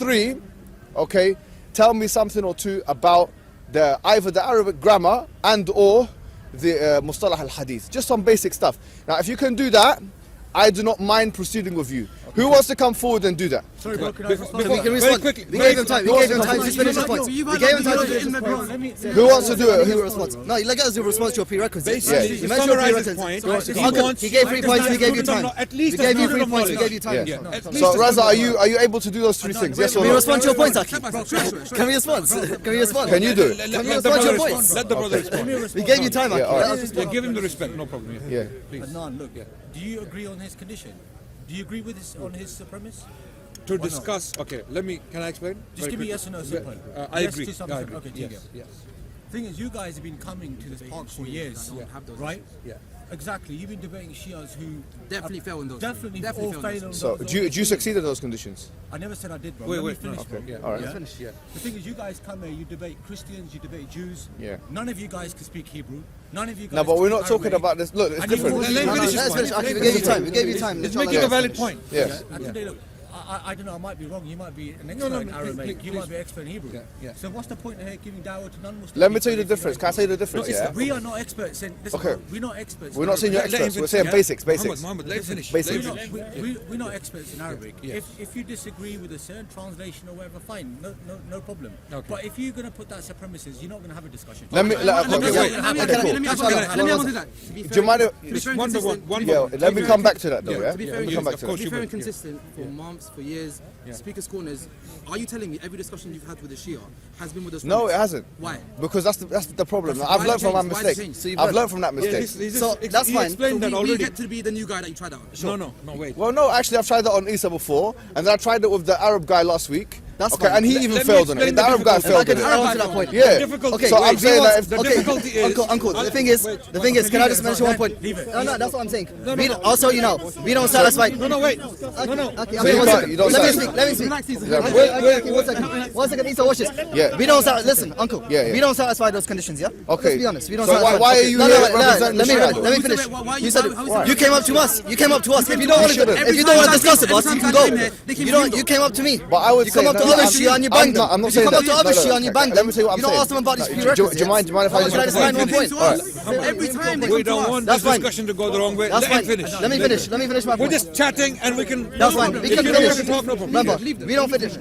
three, okay, tell me something or two about either the Arabic grammar and or the Mustalah al-Hadith. Just some basic stuff. Now, if you can do that, I do not mind proceeding with you. Okay. Who wants to come forward and do that? Sorry, bro, can I respond? Very quickly. We gave him time. We gave him time to finish his points. We gave him time to finish his points. Who wants to do it? Who responds? No, let us do a response to your prerequisites. Basically, You mentioned your prerequisites. He gave 3 points. We gave you time. At least we gave you 3 points. We gave you time. So, Raza, are you able to do those 3 things? Yes or no? Can we respond to your points, Aki? Can we respond? Can we respond? Can you do it? Can you respond to your points? Let the brother respond. We gave you time, Aki. Yeah, give him the respect, no problem. Yeah. Please. Adnan, look, do you agree on his condition? Do you agree with on his premise? To discuss, okay, can I explain? Just give me yes or no, simple. I Yes agree. to something. I agree. Okay, Yes. Thing is, you guys have been coming to this park for years, right? Yeah. Exactly. You've been debating Shias who definitely fail in those. Definitely all fail on So, those. do you succeed in those conditions? I never said I did, bro. Wait, Let me finish, no, bro. okay. All right. Yeah? The thing is, you guys come here, you debate Christians, you debate Jews. Yeah. None of you guys can speak Hebrew. None of you guys. No, but we're can not speak talking Aramaic. about this. Look, it's And you different. force- Let him finish his Let's point. finish, Aki. We gave you time. We gave you time. He's making a valid point. Yes. And today, look, I don't know, I might be wrong. You might be an expert in Aramaic. You might be expert in Hebrew. Yeah. So what's the point of here giving dawah to non-Muslims? Let me tell you the difference. Can I tell you the difference? Yeah. We are not experts in this. Okay. We're not experts. We're not saying you're Let him experts. We're finish, saying yeah? basics. Muhammad, let him finish. Basics. Let him finish. We're not experts in Arabic. Yes. If you disagree with a certain translation or whatever, fine, no problem. Okay. But if you're going to put that as a premises, you're not going to have a discussion. Let me. Let me answer that. To be Do you mind? Let me come back to that though. Yeah. To be Let me come back to fair that. and consistent for months, for years, speakers' corners. Are you telling me every discussion you've had with the Shia has been with us? No, it hasn't. Why? Because that's the problem. That's I've why learned from my it changed. Why mistake. it changed? I've learned from that mistake. So that's He fine. explained that we already. get to be the new guy that you tried out. No, wait. Well, no, actually, I've tried that on Isa before, and then I tried it with the Arab guy last week. That's okay, fine. and he even Let me failed on it. explain The the Arab guy difficulty. failed If I on could it. add to that point. Yeah. difficulty- Okay, So I'm saying that if The difficulty is- Uncle, the thing is, can I just mention one point? No, that's what I'm saying. I'll tell you now. We don't satisfy. No, wait. No. Okay, So you one can't- second. you don't Let me satisfy. speak. Let me speak. Yeah. Wait, one second. One second, Isa, watch this. Yeah. We don't listen, Uncle. Yeah. We don't satisfy those conditions, yeah? Okay. Let's be honest. We don't So satisfy. why are you No, here no, representing let me Shia? let me finish. Why You said how is you came up to us. You came up to us. If you don't want to, shouldn't. if you don't want to discuss it, boss, you can go. You came up to me. But I would You come say up to that- other Shia and you bang them. I'm not You saying come up that. to other No, Shia and you bang let them. me tell you what I'm You don't saying. ask them about these Do prerequisites. you mind if I Can I just land one point? Every time they We come to don't want us. this That's fine. discussion to go the wrong way. That's Let him fine. finish. Let me finish my We're point. just chatting and we can. That's fine. We If can you don't finish. want to talk, no problem. Remember, we don't finish.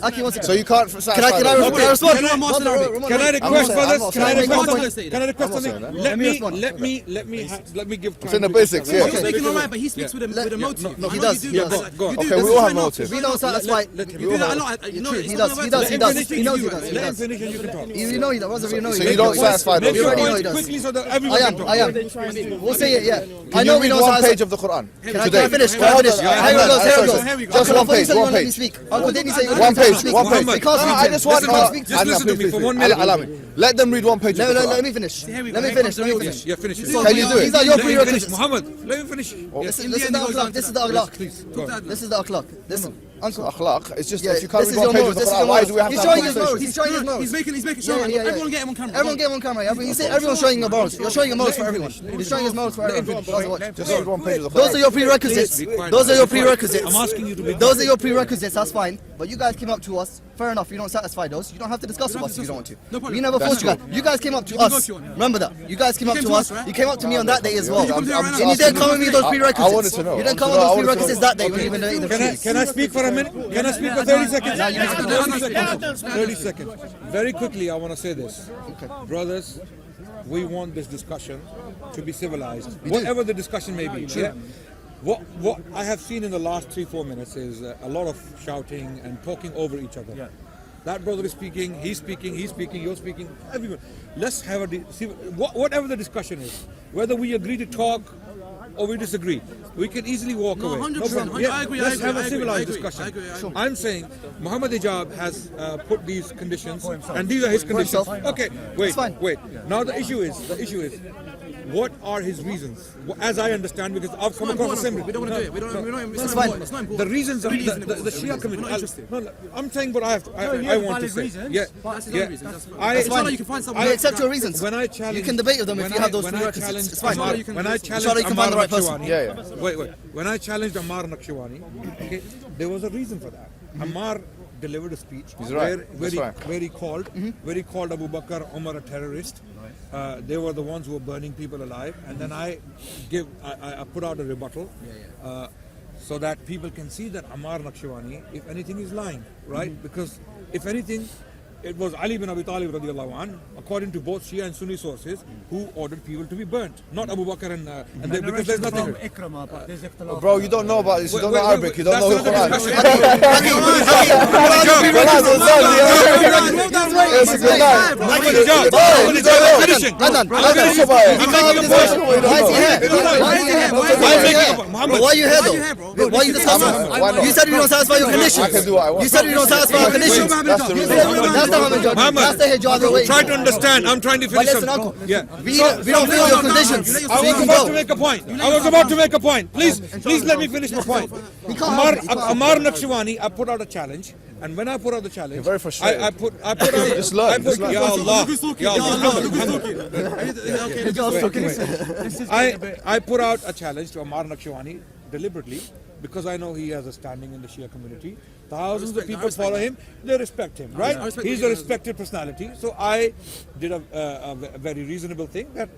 Aki, one second. So you can't Can satisfy I those. respond? Can I request for this? Can I I'm request not something? saying Can I request I'm not something? saying Let me give It's in the time. basics, yeah. He's speaking alright, but he speaks with a motive. No, he I know does, you he do does. that. Go. You do Okay, this we all have right now. motives. We don't satisfy. You do that a lot. You know, He it's does. on my He does. website. He does. Let He him knows. do He it. does. Let him finish and you can talk. You know he does. You know he So does. you don't satisfy Make those. You your already know he point does. quickly so that everyone can talk. I am. We'll say it. Yeah. I Can know you we read don't one satisfy. page of the Quran Can I today? finish? Can I finish? Yeah, Here it goes. Here it Here we goes. go. Just Uncle, one I thought you page, said you one wouldn't let me page. speak. Uncle, didn't you say you One wouldn't let me page, speak? one page. We can't No, I speak. just want. Just listen to me for 1 minute. Allow me. Let them read one page of the Let Quran. me finish. Here we Let go. me Here finish. comes the Let me real finish. Yeah, finish it. Can you do it? These are your Let him finish. prerequisites. Muhammad, let him finish. This is the akhlaq. This is the akhlaq. This is the akhlaq. Listen, Uncle. Akhlaq. It's just Yeah, if you can't this read is one your page of mode. the This is Quran, your why mode. do we have He's to have showing his conversation? mode. He's showing his mode. He's making sure. Everyone get him on camera. Everyone get on camera. You say everyone's showing your modes. You're showing your modes for everyone. You're showing his modes for everyone. Just read one page of the Those are Quran. your prerequisites. Those are your prerequisites. I'm asking you to be. Those are your prerequisites. That's fine. But you guys came up to us. Fair enough. You don't satisfy those. You don't have to discuss with us if you don't want to. No problem. We never forced you guys. You guys came up to us. Remember that. You guys came up to us. You came up to me on that day as well. I'm And you didn't come with me those prerequisites. I wanted to know. You didn't come with those prerequisites that day when you even made the truth. Can I speak for a minute? Can I speak for 30 seconds? 30 seconds. Very quickly, I want to say this. Brothers, we want this discussion to be civilized. Whatever the discussion may be. Yeah? What I have seen in the last 3-4 minutes is a lot of shouting and talking over each other. Yeah. That brother is speaking, he's speaking, you're speaking, everyone. Let's have whatever the discussion is, whether we agree to talk or we disagree, we can easily walk away. 100%. problem. Yeah, I agree. Let's have a civilized I discussion. agree. I'm saying Muhammad Ijab has put these conditions, and these are his conditions. himself. Okay, wait. fine. Now the issue is, what are his reasons? As I understand, because I've come across assembly. We don't want to do it. It's That's not fine. important. It's not important. The reasons of the Shia We're committee. not interested. No, I'm saying what I have. I have want to valid say. reasons. Yeah, That's his yeah. own reasons. That's fine. I- It's not like you can find someone. We accept your reasons. When I challenge, You can debate with them if you have those prerequisites. It's fine. When I challenge Inshallah, you can find the right person. Nakhshawani, Yeah. wait. When I challenged Ammar Nakhshawani, okay, there was a reason for that. Ammar delivered a speech He's right. where he called Abu Bakr, Umar a terrorist. They were the ones who were burning people alive, and then I put out a rebuttal so that people can see that Ammar Naqshbandi, if anything, is lying, right? Because if anything, it was Ali bin Abi Talib radiallahu anh, according to both Shia and Sunni sources, who ordered people to be burnt, not Abu Bakr and they, because there's nothing. Bro, you don't know about this. You don't know Arabic. You don't know the Quran. It's a good night. Why are you here though? Why are you discussing? You said we don't satisfy your conditions. I can do what I want. You said we don't satisfy our conditions. That's the reason. That's the hijab you're waiting Try for. to understand. I'm trying to finish something. Yeah. We don't feel your conditions. I was about to make a point. Please let me finish my point. Ammar Naqshbandi, I put out a challenge. And when I put out the challenge, you're very frustrated. I put just learn. Ya Allah. I put out a challenge to Ammar Naqshbandi deliberately because I know he has a standing in the Shia community. Thousands of people follow him. They respect him, right? He's a respected personality. So I did a very reasonable thing that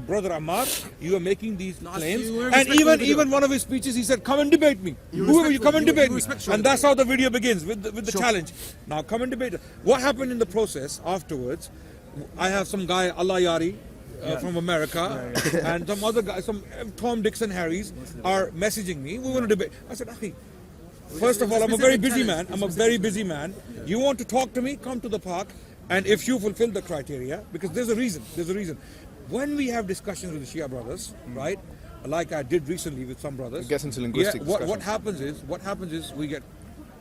Brother Ammar, you are making these claims, and even one of his speeches, he said, "Come and debate me. Whoever you come and debate me." And that's how the video begins with the challenge. Now come and debate. What happened in the process afterwards? I have some guy Allah Yari from America, and some other guy, some Tom, Dix, and Harrys are messaging me. We want to debate. I said, "Akhi, first of all, I'm a very busy man. You want to talk to me? Come to the park, and if you fulfill the criteria, because there's a reason. When we have discussions with the Shia brothers, right, like I did recently with some brothers, it gets into linguistic discussion. What happens is we get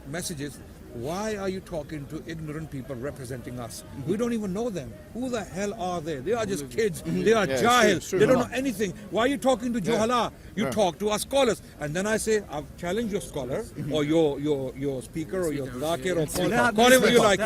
messages. Why are you talking to ignorant people representing us? We don't even know them. Who the hell are they? They are just kids. They are jahil. They don't know anything. Why are you talking to Juhala? You talk to our scholars. And then I say, I've challenged your scholar or your speaker or your zakir or call him what you like.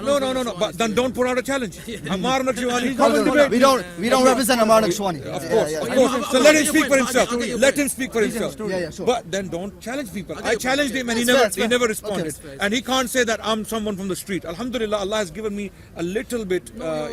No. But then don't put out a challenge. Ammar Naqshbandi, come and debate. We don't represent Ammar Naqshbandi. Of course. So let him speak for himself. Let him speak for himself. But then don't challenge people. I challenged him and he never responded, and he can't say that I'm someone from the street. Alhamdulillah, Allah has given me a little bit, No.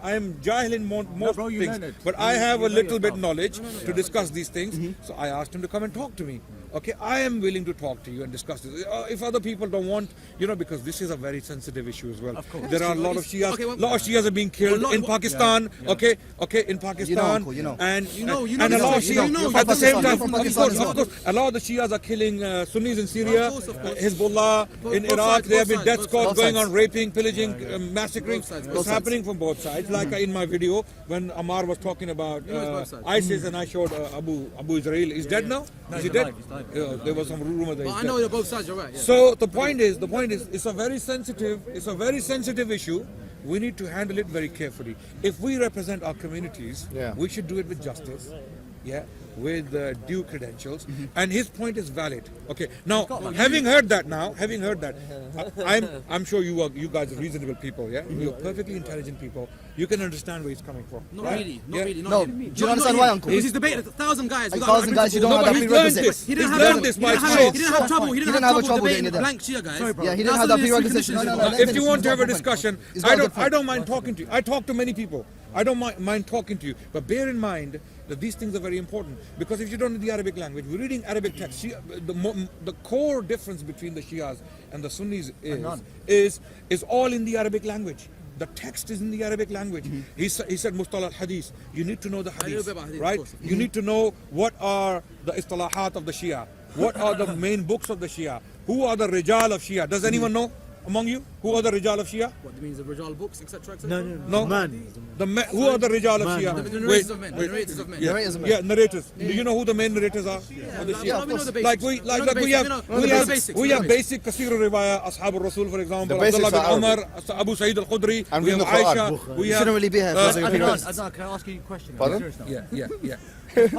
I'm jahil in most things, but I have a little bit knowledge to discuss these things. So I asked him to come and talk to me. Okay, I am willing to talk to you and discuss this. If other people don't want, because this is a very sensitive issue as well. There are a lot of Shias. A lot of Shias are being killed in Pakistan. Okay, in Pakistan, and a lot of Shias at the same time. Of course, a lot of the Shias are killing Sunnis in Syria, Hezbollah in Iraq. There have been death squads going on, raping, pillaging, massacring. It's happening from both sides. Like in my video when Ammar was talking about ISIS, and I showed Abu Israel. Is dead now? Is he dead? There was some rumor that he's dead. I know you're both sides. You're right. Yeah. So the point is, it's a very sensitive issue. We need to handle it very carefully. If we represent our communities, we should do it with justice. With due credentials, and his point is valid. Okay, now having heard that, I'm sure you guys are reasonable people. You're perfectly intelligent people. You can understand where he's coming from. Not really. Do you understand why, Uncle? Because he's debated 1,000 guys. 1,000 guys you don't know that we represent. He didn't have trouble. He didn't have trouble debating blank Shia guys. Yeah, he didn't have that prerequisite. If you want to have a discussion, I don't mind talking to you. I talk to many people. I don't mind talking to you, but bear in mind that these things are very important, because if you don't know the Arabic language, we're reading Arabic text. The core difference between the Shias and the Sunnis is all in the Arabic language. The text is in the Arabic language. He said Mustalah al-Hadith. You need to know the Hadith, right? You need to know what are the istalahat of the Shia. What are the main books of the Shia? Who are the Rijal of Shia? Does anyone know among you? Who are the Rijal of Shia? What means the Rijal books, etc. No. Who are the Rijal of Shia? The narrators of men. Narrators. Do you know who the main narrators are? Of the Shia? We have basic Kasir al-Riwaya, Ashab al-Rasul, for example, Abdullah bin Umar, Abu Sa'id al-Khudri, we have Aisha. You shouldn't really be here. Adnan, can I ask you a question? Pardon? Yeah. He's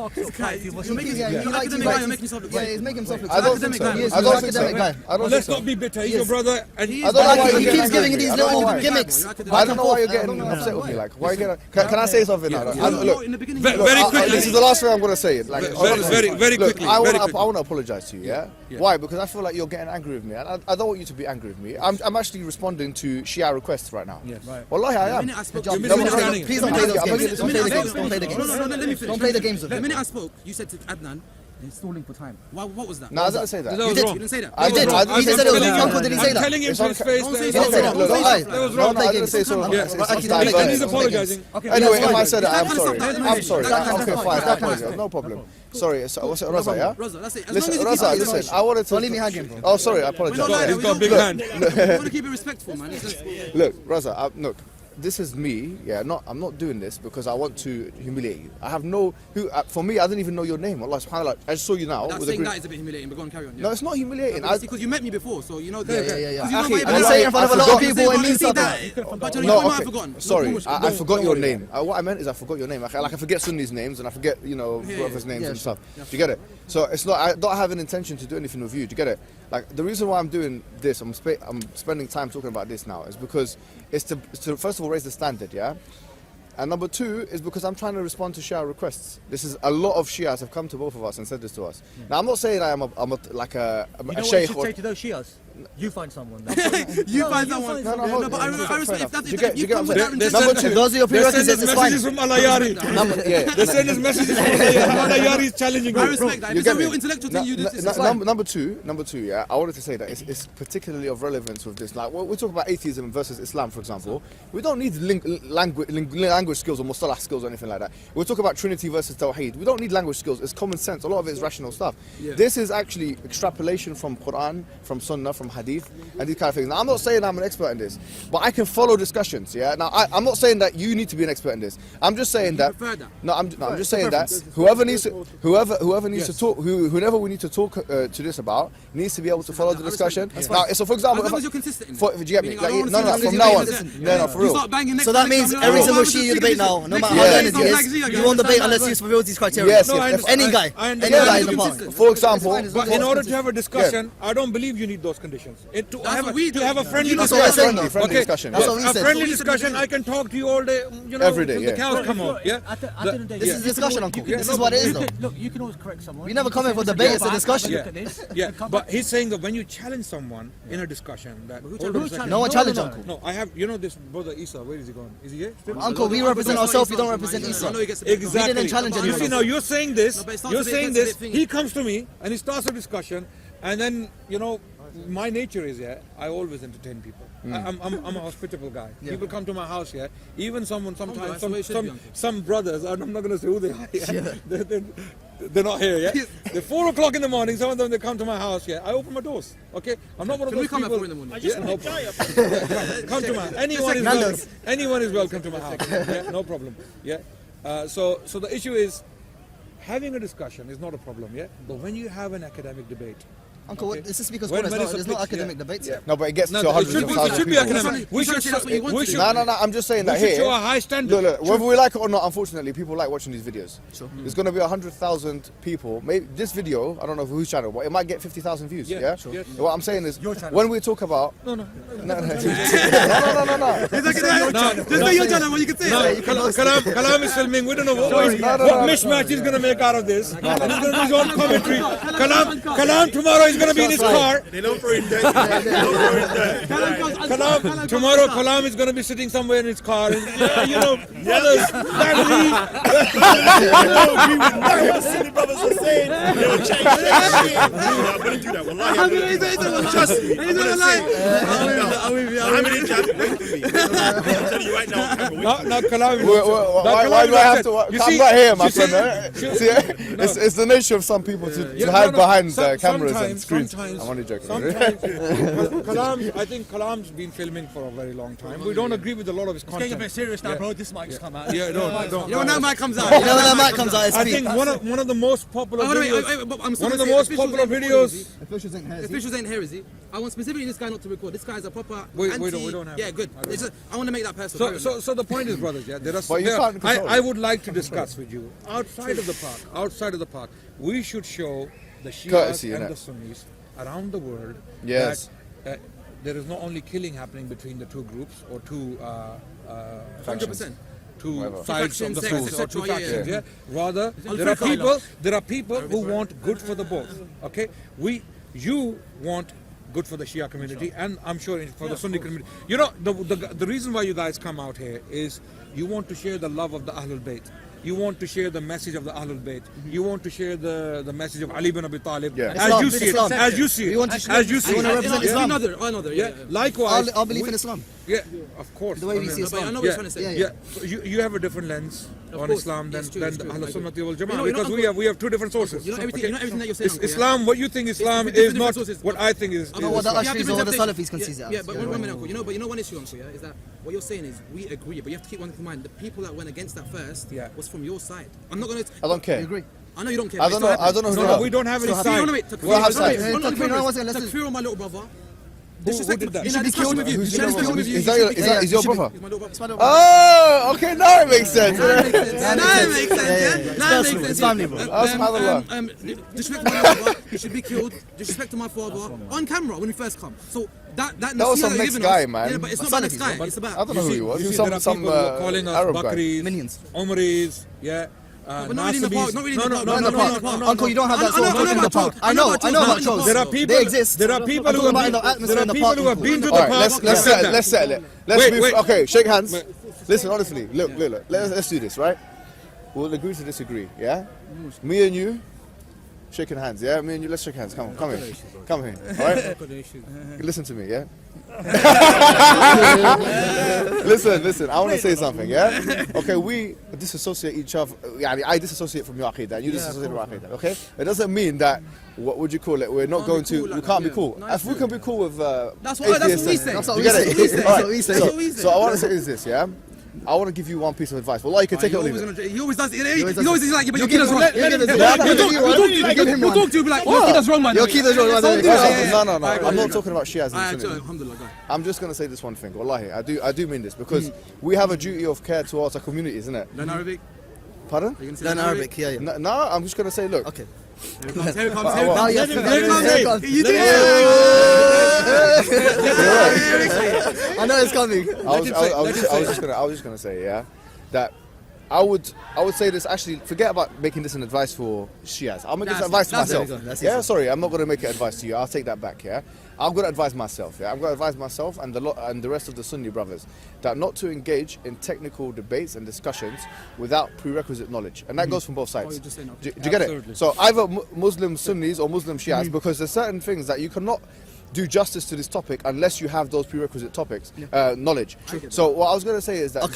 making himself look I don't think so. I don't think so. I don't think Let's so. not be bitter. He's your brother, and I don't know why He you're keeps getting giving you angry. these I don't know little why. gimmicks. I don't know why you're getting upset with me. Like, why are you getting? Can I say something now? Look, in the beginning, very look, quickly. this is the last thing I'm gonna say. Like, very look, quickly. I very want quickly. to apologize to you. Yeah? Why? Because I feel like you're getting angry with me, and I don't want you to be angry with me. I'm actually responding to Shia requests right now. Yes. Right. Wallahi, I am. You're misunderstanding. Please don't play those I'm gonna games. get Don't play the this- games. Don't play the games. No, let me finish. Don't play the games with The him. minute I spoke, you said to Adnan, they're stalling for time. What was that? No, I didn't say that. That was did. wrong. You didn't say that. I He did. I He said it was telling his uncle. Did he say I'm that? telling him It's to on his ca- face Don't that say it that. was Look, wrong. look, That was wrong. No, I didn't say so. Yeah. It's Actually, not don't play diverse. games. He's apologizing. Anyway, if I fine. said it, I'm That sorry. kind of stuff, I'm sorry. that kind of Okay, stuff. fine. I That kind of apologize. stuff. No problem. Sorry. So, what's it, Raza? Yeah. Raza, that's it. As Listen, long as you Raza. keep it Listen. I wanted to. Don't leave me hanging, bro. Oh, sorry. I We're apologize. not like He's that. got a big hand. We want to keep it respectful, man. It's just- Look, Raza. Look. This is me, yeah. I'm not doing this because I want to humiliate you. I have no. For me, I didn't even know your name. Allah subhanallah. I just saw you now. That's with a saying green. that is a bit humiliating, but go on, carry on. No, it's not humiliating. Because you met me before, so you know. Yeah. Akhi, And you say it in front of a lot of people, it means something. But you No, might have okay. forgotten. Sorry, I forgot don't your worry. name. What I meant is I forgot your name. Like I forget Sunni's names and I forget, brothers' names and stuff. Do you get it? So it's not. I don't have an intention to do anything with you. Do you get it? Like the reason why I'm doing this, I'm spending time talking about this now, is because it's to first of all raise the standard, yeah. And number two is because I'm trying to respond to Shia requests. This is a lot of Shias have come to both of us and said this to us. Now I'm not saying I'm a You know what you sheikh should say to those Shias? You find someone. You find someone. No, hold But on. I respect if Do you get what I'm saying? that Number If two. Those are your They're prerequisites, sending it's fine. messages from Alayari. Yeah. They're sending messages from Alayari. Alayari is challenging I you. respect that. If You it's a get real me? intellectual thing you do, it's No, fine. number two, yeah. I wanted to say that it's particularly of relevance with this. Like, when we talk about atheism versus Islam, for example, we don't need language skills or mustalah skills or anything like that. We talk about Trinity versus Tawheed. We don't need language skills. It's common sense. A lot of it is rational stuff. Yeah. This is actually extrapolation from Quran, from Sunnah, from Hadith, and these kind of things. Now, I'm not saying I'm an expert in this, but I can follow discussions. Yeah. Now, I'm not saying that you need to be an expert in this. I'm just saying that. prefer that? No, I'm just saying that whoever needs to talk, whoever we need to talk to this about needs to be able to follow the discussion. Now, so for example, As long if as you're consistent in it. do you get me? Meaning, Like, I don't no, wanna see from you now on, listen. no, for You real. start banging next So that to means next every to- single Oh, Shia you debate now, no matter how Yeah. learned he Yeah. is, you won't debate unless he fulfills these criteria. Yes, No, I yes. Any guy, I any understand. guy in the Yeah. park. For example, But in order to have a discussion, I don't believe you need those conditions. To have a friendly That's what we're saying discussion. now. friendly discussion. That's yeah. what we A said. friendly discussion, I can talk to you all day, Every day, till yeah. the cows come out. Yeah. At the end of the day, This you is can discussion, always- uncle. you can- This is what it is, though. Look, you can always correct someone. We never come in for You can debate, go it's a back, discussion. look at this, Yeah, and come but back. he's saying that when you challenge someone in a discussion, that hold on a Who second. No one challenged Uncle. No, I have. You know this brother Isa. Where is he going? Is he here? Still? Uncle, we represent ourselves, we don't represent I Isa. know he gets a bit- Exactly. We didn't challenge You anyone. see, now you're saying this. No, but it starts You're a bit- saying gets a this. bit He comes to me and he starts a discussion, and then my nature is I always entertain people. I'm a hospitable guy. People come to my house here. Even sometimes that's the way it should be, uncle. some brothers. I'm not going to say who they are. Yeah. They're not here. Yeah. They're 4 o'clock in the morning. Some of them they come to my house. Yeah. I open my doors. Okay. I'm not one of Can we those come at people. 4 in the morning? Yeah, no problem. Come to my. Anyone is welcome to my house. Yeah, no problem. Yeah. So the issue is having a discussion is not a problem. Yeah. But when you have an academic debate. Uncle, Okay. this is because When there's it's a no pitch, academic yeah. debates. Yeah. No, but it gets No, to it hundreds should of be. thousands It should of be people. academic. We should. That's what you want to do. No. I'm just saying that We should here. show a high standard. Look, whether we like it or not, unfortunately, people like watching these videos. Sure. There's going to be 100,000 people. Maybe this video, I don't know whose channel, but it might get 50,000 views. Yeah, Yeah. sure. Yes. What I'm saying is, Your channel. when we talk about no. No. Just say your channel, what you can say. Kalam is filming. We don't know what mismatch he's going to make out of this. And he's going to do his own commentary. Kalam tomorrow is going to be in his car. They don't throw in debt. Tomorrow Kalam is going to be sitting somewhere in his car. And, brothers, family. We would know what silly brothers are saying. They'll change their shit. I'm going to do that. Wallahi, I'm going to do that. Trust me. I'm going to say how many jabs wait for me? I'm telling you right now. Now Kalam. why do I have to? You I'm see- not here, my you see- friend. See, it's the nature of some people to hide behind cameras and screens. sometimes, I'm only joking. sometimes I think Kalam's been filming for a very long time. We don't agree with a lot of his It's getting a content. bit serious now, bro. This mic's come out. Yeah, don't. You know when that mic comes out. You know when that mic comes out, it's I peak. think one of the most popular Oh, wait, videos. but I'm One of the sorry, most officials popular ain't recording, is videos. he? Officials ain't here, is he? Officials ain't here, is he? I want specifically this guy not to record. This guy's a proper We anti. don't have yeah, it. good. It's just, I want to make that personal. So the point is, brothers, yeah, there are. But you can't control I it. would like to discuss with you outside of the park. We should show the Shias Courtesy, and innit? the Sunnis around the world Yes. that there is not only killing happening between the two groups or two 100%. two Whatever. sides of the Factions, fence or two etc., yeah, factions. yeah. Yeah. Rather, there are people who want good for the both. Okay, you want good for the Shia community, and I'm sure for the Sunni community. You know, the reason why you guys come out here is you want to share the love of the Ahlul Bayt. You want to share the message of the Ahlul Bayt. You want to share the message of Ali bin Abi Talib. Yeah. As you see it. Islam. As you see We it. want to As you see we want to it. represent It's Islam. another, yeah. Likewise. Our belief in Islam. Yeah, of course. The way we I see mean, But I Islam. know what you're trying to say. Yeah. yeah, so you have a different lens on course. Islam than It's true, the it's true. Ahlul I Sunnah agree. wal You Jama'ah know, because we have two different sources. You know everything, Okay? you know everything that you're saying. Uncle, yeah? Islam, what you think Islam It's is different not sources. what I think is. But what the Islam. you have Ashris different or the interpretations. Salafis can see that. Yeah, but one minute, Uncle. You know one issue, Uncle, yeah, is that what you're saying is we agree, but you have to keep one thing in mind. The people that went against that first Yeah. was from your side. I'm not going to. I don't care. You agree? I know you don't care. I but don't it's know. still I don't know who No, they no, are. we don't have any happening. side. No, wait, We'll have sides. Takfir on my little brother. Who did that? In that discussion with you. Who's In that your discussion brother? with you. Is your brother? He's my little brother. Oh, okay, now it makes sense. Now it makes sense. Now it makes sense. yeah. Now it makes sense. It's family, bro. Disrespect to my brother. He should be killed. Disrespect to my father on camera when we first come. So that That was some next guy, man. Yeah, but it's not about this guy. It's I about. don't know who he was. You He was see, there are some people who are calling us Arab guy. Bakris, Minions. Omaris, yeah. But not really in the park. Not really in the park. Not in the park. Uncle, you don't have that sort of I know in the about park. trolls. I know about about trolls. trolls. There are people. They exist. There are people I'm who talking have about the been. atmosphere There in are the people park. who have been to the All right, park. let's settle it. Let's settle it. Let's Wait, move. wait. Okay, shake hands. Wait. Listen, honestly, look. Let's do this, right? We'll agree to disagree, yeah? Me and you, shaking hands, yeah? Me and you, let's shake hands. Come here. Come here, all right? Listen to me, yeah? Listen, I want to say something, yeah? Okay, we disassociate each other. I disassociate from your aqidah and you disassociate from your aqidah, okay? It doesn't mean that, what would you call it, we're not going to, we can't be cool. If we can be cool with That's what we atheists, say. That's what you we get say. it? That's All what we right, say. so I want to say is this, yeah? I want to give you one piece of advice. Well, you can take it or leave it. He always does. He always is like, but your kid is wrong. You'll You be like, your kid is wrong, man. Your kid is wrong. No. I'm not talking about Shias and Sunnis. Alhamdulillah, go. I'm just going to say this one thing. Wallahi, I do mean this because we have a duty of care towards our community, isn't it? Learn Arabic. Pardon? Are you gonna say Learn Arabic, yeah. No, I'm just going to say, look. Okay. Here it comes. Here it comes. Now you have to. Here it comes. You did it. I know it's coming. I was just gonna say, yeah, that I would say this. Actually, forget about making this an advice for Shias. I'll make this advice to myself. Yeah, sorry, I'm not gonna make it advice to you. I'll take that back. Yeah, I'm gonna advise myself. Yeah, I'm gonna advise myself and the rest of the Sunni brothers that not to engage in technical debates and discussions without prerequisite knowledge, and that goes from both sides. just saying, Do you get Absolutely. it? So either Muslim Sunnis or Muslim Shias, because there's certain things that you cannot do justice to this topic unless you have those prerequisite topics, knowledge. So what I was going to say is that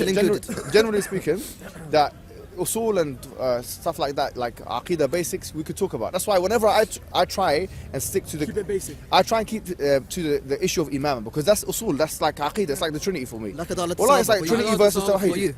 generally speaking, that usul and stuff like that, like aqidah basics, we could talk about. That's why whenever I try and stick to Keep it basic. I try and keep to the issue of imam, because that's usul, that's like aqidah, it's like the Trinity for me. Like Adalat Well, it's like Sahaba for you. Trinity versus For Tawheed. you.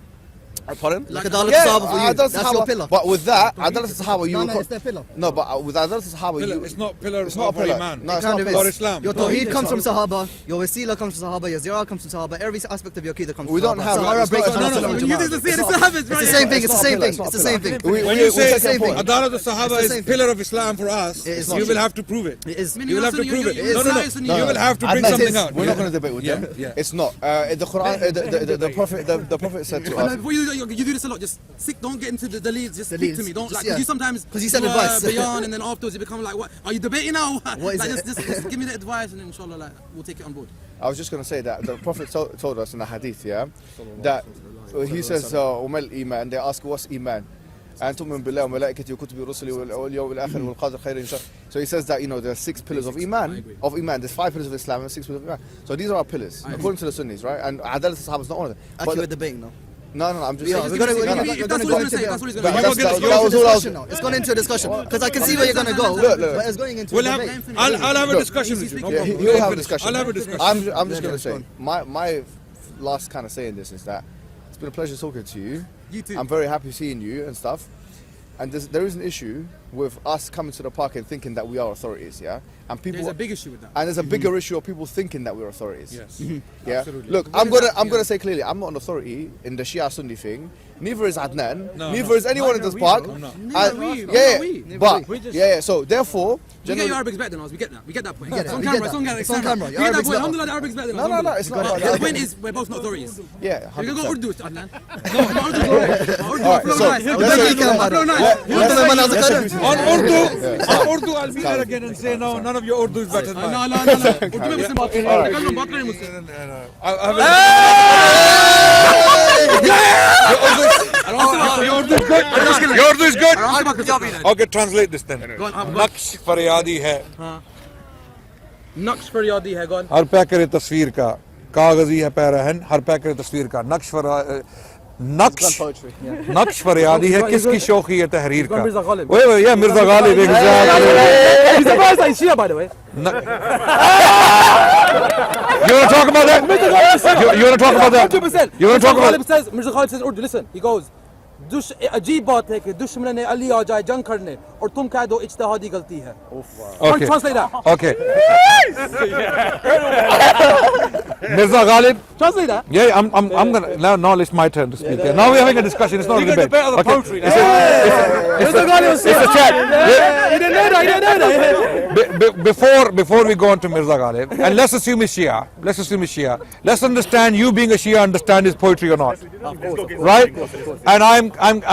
Pardon? Like Adalat Sahaba for you. Adalat That's your Sahaba. pillar. But with that, Adalat Sahaba, you No, it's their pillar. No, but with Adalat Sahaba, Pillar. you It's not pillar it's not a of pillar. Iman. No, it's not a Kind of pillar. Or is. Islam. Your Tawheed comes from Sahaba, your Wasila comes from Sahaba, your Zirah comes from Sahaba, every aspect of your Aqidah comes from Sahaba. We don't have that. Sahara It's breaks not- down no, to no, Sahaba You Jama'ah. did the same thing. It's the same thing. It's the same thing. It's the same thing. When you say the same thing. Adalat al-Sahaba It's the is same thing. pillar of Islam for us, It is you not. will have to prove it. It is. You will have to prove it. you- No. No. You will have to bring Admit something it. out. We're not going to debate with them. Yeah. It's not. The Quran, the Prophet said to us. Before you do this a lot. Just don't get into the leads. Just speak to me. Don't Just, like. yeah. 'Cause you sometimes 'Cause you said do, advice. Bayan, and then afterwards you become like, what? Are you debating now? What is like, it? Just give me the advice, and then inshallah, like, we'll take it on board. I was just going to say that the Prophet told us in the hadith, yeah, that he says, Umal Iman, they ask, what's Iman? And tu'min billah wa malaikati wa kutubi rusuli wal yawm al akhir wal qadr khairin shar. So he says that, there are 6 pillars of Iman. There's 5 pillars of Islam and 6 pillars of Iman. So these are our pillars, according to the Sunnis, right? And Adalat al-Sahaba is not one of them. Actually, we're debating now. No, I'm just Yeah, saying. we're gonna If go that's what he's going to say, that's what he's going to But say. that was all I was. discussion now. It's gone into a discussion because I can see where you're gonna go, Look. but it's going into We'll a have, debate. I'll have a Look, discussion with you. No Yeah, problem. he'll have a Finish. discussion. I'll have a discussion. I'm just gonna say my last kind of saying this is that it's been a pleasure talking to you. You too. I'm very happy seeing you and stuff. And there is an issue with us coming to the park and thinking that we are authorities, yeah. And people. There's a big issue with that. And there's a bigger issue of people thinking that we're authorities. Yes. Yeah. Absolutely. Look, I'm gonna say clearly, I'm not an authority in the Shia Sunni thing. Neither is Adnan. No, neither is anyone in this park. I'm not. Neither are we. Yeah, Neither are we. but We yeah. So therefore, We get generally, your Arabic's better than us. We get that. We get that point. get It's that. on We camera. get It's on that. camera. It's on camera. We Your get that Arabic's point. better. Alhamdulillah, the Arabic's better than us. No, it's not Alhamdulillah. about that. The point is, we're both not authorities. yeah. You can go 100%. Urdu, Adnan. No, Urdu is alright. Urdu, Alright, flow so nice. let's- Flow nice. On Urdu, I'll be there again and say no, none of your Urdu is better than mine. No. Urdu में मुझसे बात करें. कल बात करें मुझसे. Your Urdu is good. Your Urdu is good. आराम से बात करें. Okay, translate this then. Go on. नक्श फरियादी है नक्श फरियादी है. Go on. हर पैकर तस्वीर का कागजी है पैरहन हर पैकर तस्वीर का नक्श फरियादी है किसकी शौकी है तहरीर का वही ये Mirza Ghalib He's a person in Shia, by the way. You want to talk about that? You want to talk about that? 100%. You want to talk about that? Mirza Khalid says Urdu. Listen, he goes. अजीब बात है कि दुश्मन ने अली आ जाए जंग करने और तुम कह दो इज्तिहादी गलती है. Okay. Translate that. Okay. Mirza Ghalib. Translate that. Yeah, I'm gonna now it's my turn to speak. Yeah. Now we're having a discussion. It's not a debate. Okay. It's a chat. You didn't know that. Before we go on to Mirza Ghalib, and let's assume he's Shia. Let's understand you being a Shia understand his poetry or not. Right? And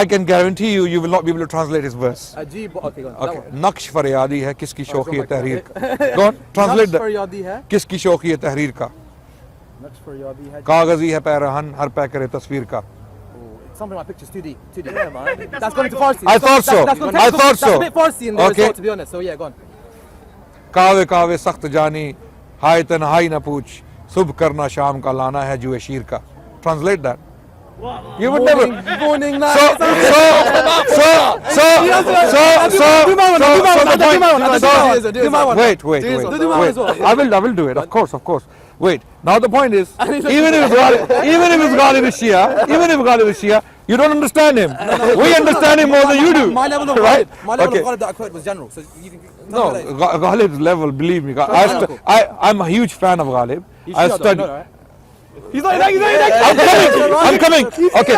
I can guarantee you will not be able to translate his verse. अजीब. Okay, go on. Okay. नक्श फरियादी है किसकी शौकी है तहरीर का. Go on. Translate that. फरियादी है. किसकी शौकी है तहरीर का. नक्श फरियादी है. कागजी है पैरहन हर पैकर तस्वीर का. Something my picture's too deep. Yeah, man. That's going to Farsi. I thought so. I thought so. That's a bit Farsi in there Okay. as well, to be honest. So yeah, go on. कावे कावे सख्त जानी हाय तन्हाई न पूछ सुबह करना शाम का लाना है जुए शीर का. Translate that. You would never. Morning, night. Wait. I will do it. Of course. Wait. Now the point is, even if Ghalib is Shia, you don't understand him. We understand him more than you do. My level of Right? Ghalib that I quoted was general. So you can. No, Ghalib's level, believe me. I'm a huge fan of Ghalib. I studied. He's like, I'm coming. Okay.